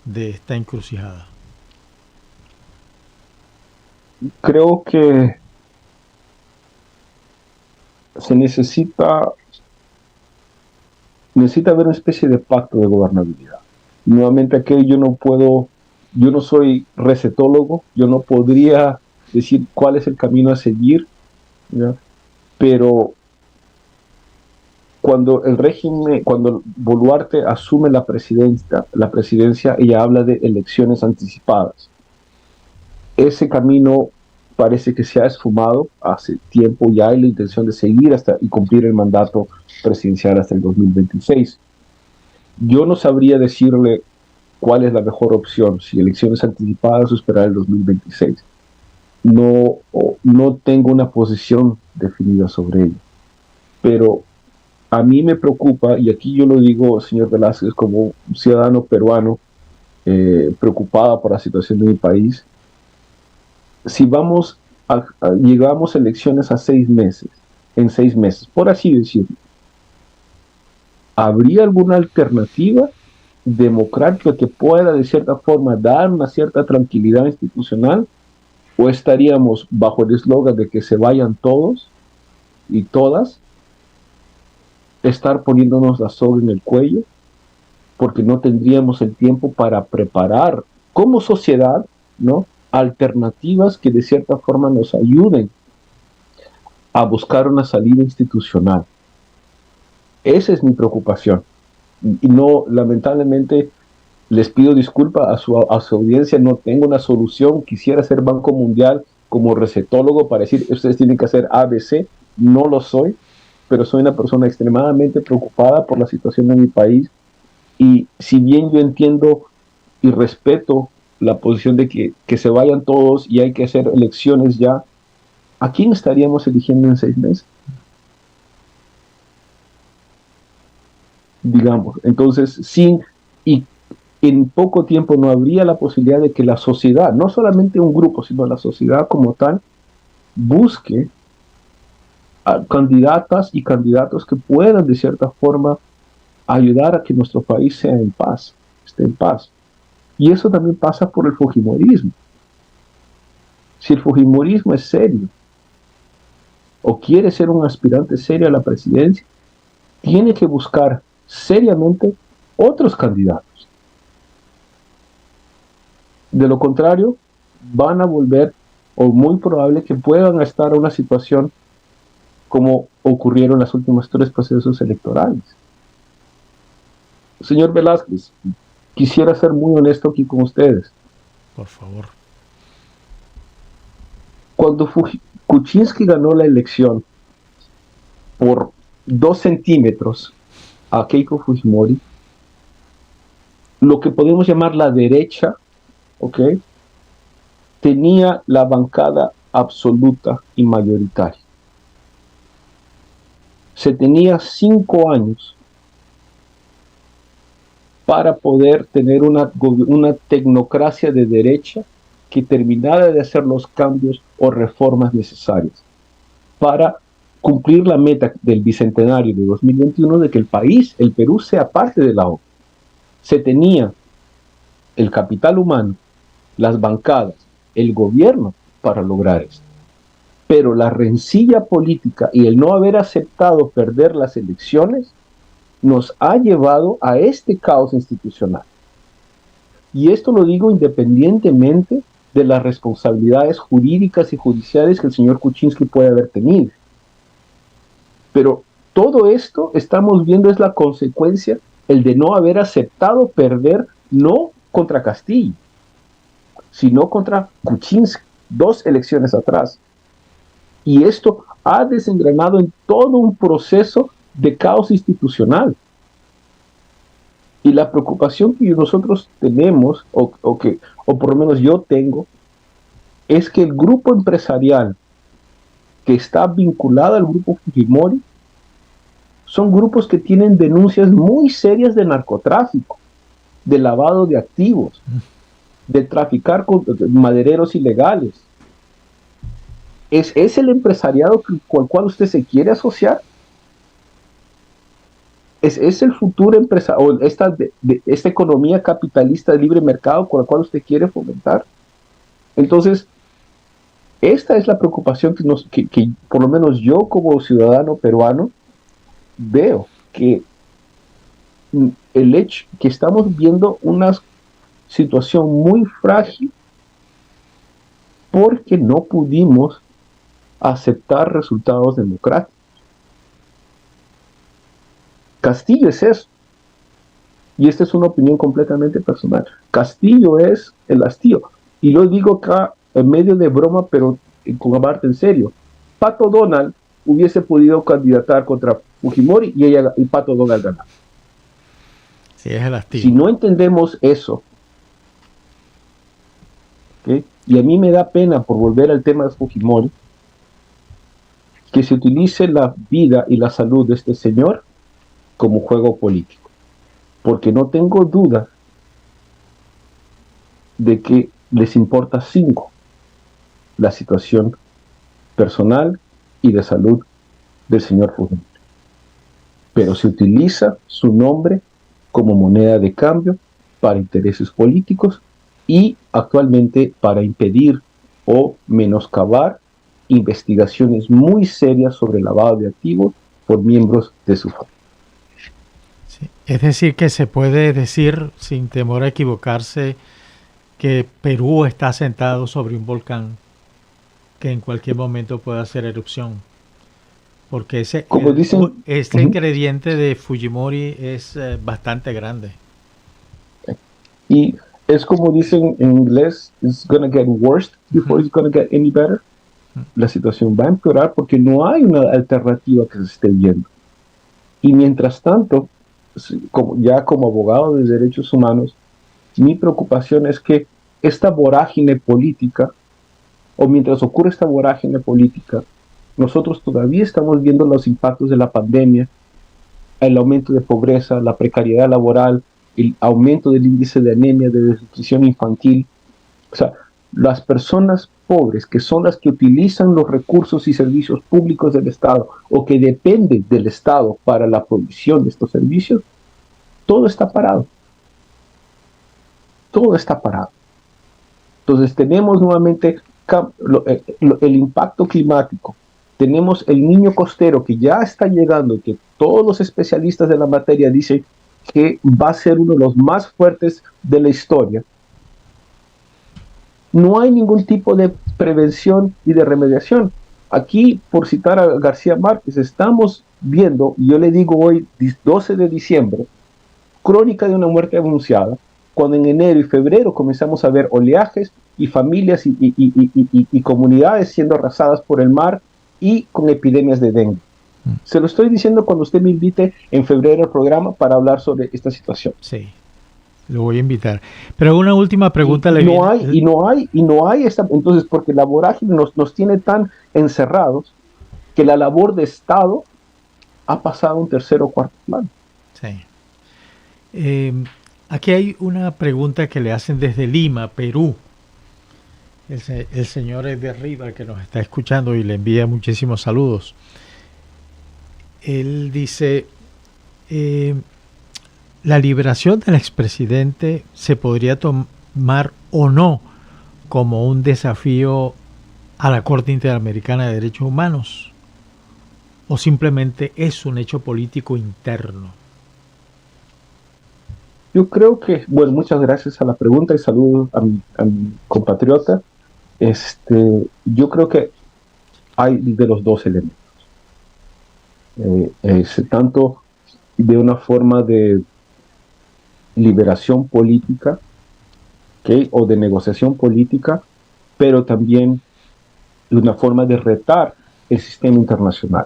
de esta encrucijada? Creo que se necesita haber una especie de pacto de gobernabilidad. Nuevamente aquí yo no puedo Yo no soy recetólogo, yo no podría decir cuál es el camino a seguir, ¿ya? Pero cuando el régimen, cuando Boluarte asume la presidencia, ella habla de elecciones anticipadas. Ese camino parece que se ha esfumado hace tiempo, ya hay la intención de seguir hasta y cumplir el mandato presidencial hasta el 2026. Yo no sabría decirle cuál es la mejor opción, si elecciones anticipadas o esperar el 2026. No tengo una posición definida sobre ello, pero a mí me preocupa, y aquí yo lo digo, señor Velázquez, como un ciudadano peruano preocupado por la situación de mi país, si llegamos a elecciones en 6 meses, por así decirlo, ¿habría alguna alternativa democrática que pueda de cierta forma dar una cierta tranquilidad institucional? ¿O estaríamos bajo el eslogan de que se vayan todos y todas, estar poniéndonos la soga en el cuello, porque no tendríamos el tiempo para preparar como sociedad, ¿no?, alternativas que de cierta forma nos ayuden a buscar una salida institucional? Esa es mi preocupación. Y no, lamentablemente, les pido disculpas a su audiencia, no tengo una solución. Quisiera ser Banco Mundial como recetólogo para decir, ustedes tienen que hacer ABC, no lo soy, pero soy una persona extremadamente preocupada por la situación de mi país, y si bien yo entiendo y respeto la posición de que se vayan todos y hay que hacer elecciones ya, ¿a quién estaríamos eligiendo en 6 meses? Digamos, entonces, y en poco tiempo no habría la posibilidad de que la sociedad, no solamente un grupo, sino la sociedad como tal, busque a candidatas y candidatos que puedan de cierta forma ayudar a que nuestro país sea en paz, esté en paz. Y eso también pasa por el fujimorismo. Si el fujimorismo es serio o quiere ser un aspirante serio a la presidencia, tiene que buscar seriamente otros candidatos. De lo contrario, van a volver, o muy probable que puedan estar en una situación como ocurrieron en los últimos 3 procesos electorales. Señor Velázquez, quisiera ser muy honesto aquí con ustedes. Por favor. Cuando Kuczynski ganó la elección por 2 centímetros a Keiko Fujimori, lo que podemos llamar la derecha, ¿ok?, tenía la bancada absoluta y mayoritaria. Se tenía 5 años para poder tener una tecnocracia de derecha que terminara de hacer los cambios o reformas necesarias para cumplir la meta del bicentenario de 2021 de que el Perú, sea parte de la ONU. Se tenía el capital humano, las bancadas, el gobierno para lograr esto. Pero la rencilla política y el no haber aceptado perder las elecciones nos ha llevado a este caos institucional. Y esto lo digo independientemente de las responsabilidades jurídicas y judiciales que el señor Kuczynski puede haber tenido. Pero todo esto estamos viendo es la consecuencia, el de no haber aceptado perder, no contra Castillo, sino contra Kuczynski, 2 elecciones atrás. Y esto ha desengranado en todo un proceso de caos institucional. Y la preocupación que nosotros tenemos, o por lo menos yo tengo, es que el grupo empresarial que está vinculado al grupo Fujimori son grupos que tienen denuncias muy serias de narcotráfico, de lavado de activos, de traficar con madereros ilegales. ¿Es el empresariado con el cual usted se quiere asociar? ¿Es el futuro empresario, o esta economía capitalista de libre mercado con la cual usted quiere fomentar? Entonces, esta es la preocupación que por lo menos yo como ciudadano peruano veo, que el hecho que estamos viendo unas situación muy frágil porque no pudimos aceptar resultados democráticos. Castillo es eso. Y esta es una opinión completamente personal. Castillo es el hastío. Y lo digo acá en medio de broma, pero con parte en serio. Pato Donald hubiese podido candidatar contra Fujimori y Pato Donald ganar. Sí, es el hastío. Si no entendemos eso, ¿okay? Y a mí me da pena, por volver al tema de Fujimori, que se utilice la vida y la salud de este señor como juego político. Porque no tengo duda de que les importa 5 la situación personal y de salud del señor Fujimori. Pero se utiliza su nombre como moneda de cambio para intereses políticos y actualmente para impedir o menoscabar investigaciones muy serias sobre lavado de activos por miembros de su familia. Sí. Es decir, que se puede decir, sin temor a equivocarse, que Perú está sentado sobre un volcán que en cualquier momento puede hacer erupción. Porque ese ingrediente de Fujimori es bastante grande. Y es como dicen en inglés, it's gonna get worse before it's gonna get any better. La situación va a empeorar porque no hay una alternativa que se esté viendo. Y mientras tanto, como abogado de derechos humanos, mi preocupación es que esta vorágine política, o mientras ocurre esta vorágine política, nosotros todavía estamos viendo los impactos de la pandemia, el aumento de pobreza, la precariedad laboral, el aumento del índice de anemia, de desnutrición infantil. O sea, las personas pobres, que son las que utilizan los recursos y servicios públicos del Estado o que dependen del Estado para la provisión de estos servicios, todo está parado. Todo está parado. Entonces tenemos nuevamente el impacto climático. Tenemos el niño costero que ya está llegando, que todos los especialistas de la materia dicen que va a ser uno de los más fuertes de la historia. No hay ningún tipo de prevención y de remediación. Aquí, por citar a García Márquez, estamos viendo, yo le digo hoy, 12 de diciembre, crónica de una muerte anunciada, cuando en enero y febrero comenzamos a ver oleajes y familias y comunidades siendo arrasadas por el mar y con epidemias de dengue. Se lo estoy diciendo cuando usted me invite en febrero al programa para hablar sobre esta situación. Sí, lo voy a invitar. Pero una última pregunta no hay esta, entonces, porque la vorágine nos tiene tan encerrados que la labor de Estado ha pasado a un tercer o cuarto plano. Sí. Aquí hay una pregunta que le hacen desde Lima, Perú. El señor Edgar Riva, que nos está escuchando y le envía muchísimos saludos. Él dice, ¿la liberación del expresidente se podría tomar o no como un desafío a la Corte Interamericana de Derechos Humanos? ¿O simplemente es un hecho político interno? Yo creo que, bueno, muchas gracias a la pregunta y saludos a mi compatriota. Yo creo que hay de los dos elementos. Tanto de una forma de liberación política, ¿okay? O de negociación política, pero también de una forma de retar el sistema internacional.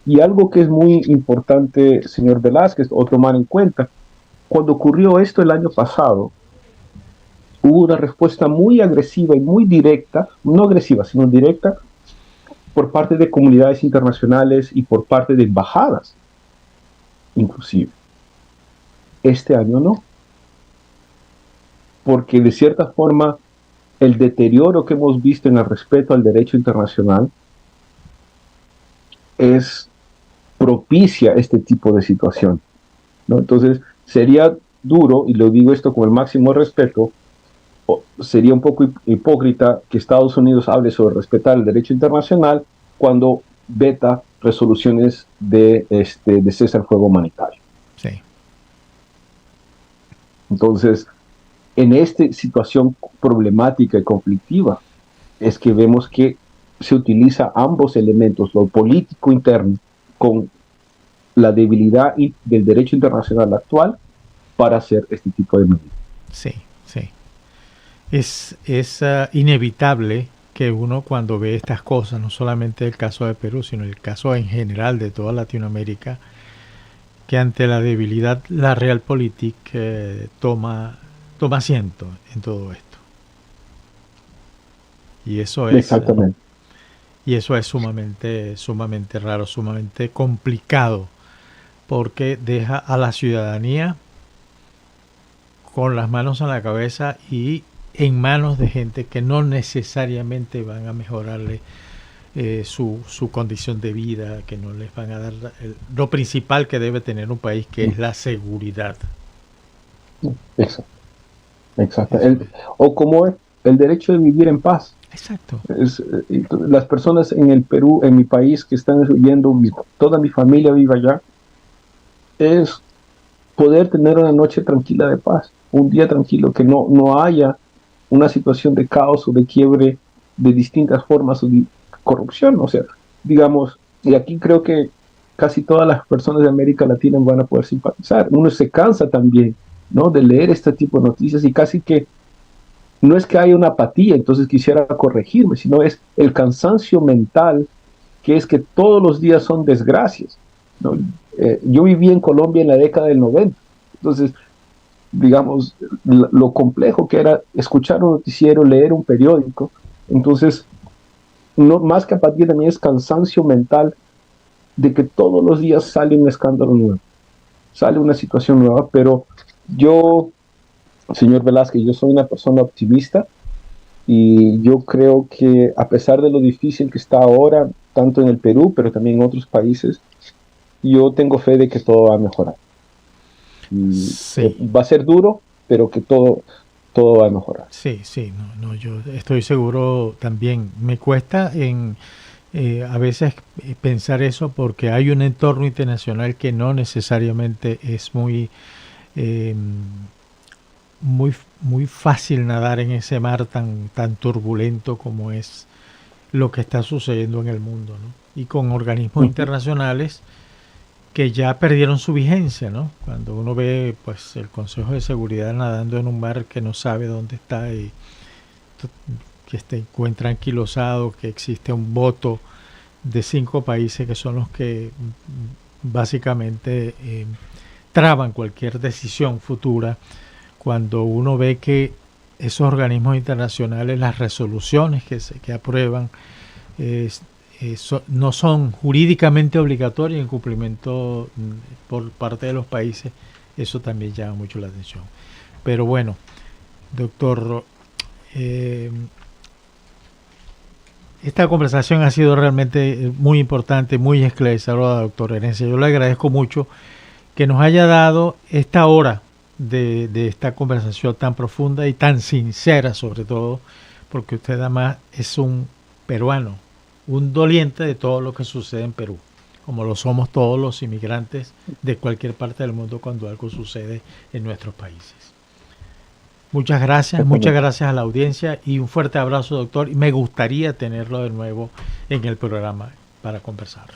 Y algo que es muy importante, señor Velázquez, o tomar en cuenta, cuando ocurrió esto el año pasado, hubo una respuesta muy agresiva y muy directa, no agresiva, sino directa, por parte de comunidades internacionales y por parte de embajadas, inclusive. Este año no. Porque de cierta forma, el deterioro que hemos visto en el respeto al derecho internacional propicia este tipo de situación, ¿no? Entonces, sería duro, y lo digo esto con el máximo respeto, sería un poco hipócrita que Estados Unidos hable sobre respetar el derecho internacional cuando veta resoluciones de cese al fuego humanitario. Sí. Entonces, en esta situación problemática y conflictiva es que vemos que se utiliza ambos elementos, lo político interno con la debilidad del derecho internacional actual para hacer este tipo de medidas. Sí, sí. Es inevitable que uno cuando ve estas cosas, no solamente el caso de Perú, sino el caso en general de toda Latinoamérica, que ante la debilidad la realpolitik toma asiento en todo esto. Y eso es, exactamente. Y eso es sumamente raro, sumamente complicado, porque deja a la ciudadanía con las manos en la cabeza y en manos de gente que no necesariamente van a mejorarle su condición de vida, que no les van a dar lo principal que debe tener un país, que es la seguridad. Exacto. O como el derecho de vivir en paz. Exacto. Las personas en el Perú, en mi país, que están viviendo, toda mi familia vive allá, es poder tener una noche tranquila de paz, un día tranquilo, que no haya una situación de caos o de quiebre de distintas formas o de corrupción. O sea, digamos, y aquí creo que casi todas las personas de América Latina van a poder simpatizar. Uno se cansa también, ¿no?, de leer este tipo de noticias, y casi que no es que haya una apatía, entonces quisiera corregirme, sino es el cansancio mental, que es que todos los días son desgracias, ¿no? Yo viví en Colombia en la década del 90, entonces, digamos, lo complejo que era escuchar un noticiero, leer un periódico. Entonces, no, más que apatía, también es cansancio mental de que todos los días sale un escándalo nuevo, sale una situación nueva. Pero yo, señor Velázquez, yo soy una persona optimista, y yo creo que a pesar de lo difícil que está ahora, tanto en el Perú, pero también en otros países, yo tengo fe de que todo va a mejorar. Sí. Va a ser duro, pero que todo va a mejorar. Sí, yo estoy seguro también. Me cuesta a veces pensar eso, porque hay un entorno internacional que no necesariamente es muy fácil nadar en ese mar tan turbulento como es lo que está sucediendo en el mundo, ¿no? Y con organismos internacionales que ya perdieron su vigencia, ¿no? Cuando uno ve, pues, el Consejo de Seguridad nadando en un mar que no sabe dónde está, y que se encuentra anquilosado, que existe un voto de 5 países que son los que básicamente traban cualquier decisión futura. Cuando uno ve que esos organismos internacionales, las resoluciones que aprueban, no son jurídicamente obligatorias en cumplimiento por parte de los países, eso también llama mucho la atención. Pero bueno, doctor, esta conversación ha sido realmente muy importante, muy esclarecedora, doctor Herencia. Yo le agradezco mucho que nos haya dado esta hora de esta conversación tan profunda y tan sincera, sobre todo porque usted además es un peruano, un doliente de todo lo que sucede en Perú, como lo somos todos los inmigrantes de cualquier parte del mundo cuando algo sucede en nuestros países. Muchas gracias a la audiencia, y un fuerte abrazo, doctor, y me gustaría tenerlo de nuevo en el programa para conversar.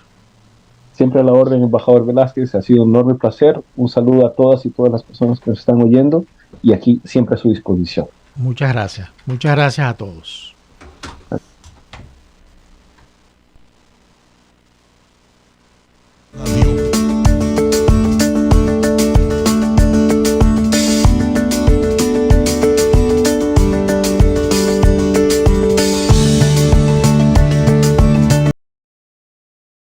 Siempre a la orden, embajador Velázquez, ha sido un enorme placer. Un saludo a todas y todas las personas que nos están oyendo, y aquí siempre a su disposición. Muchas gracias a todos.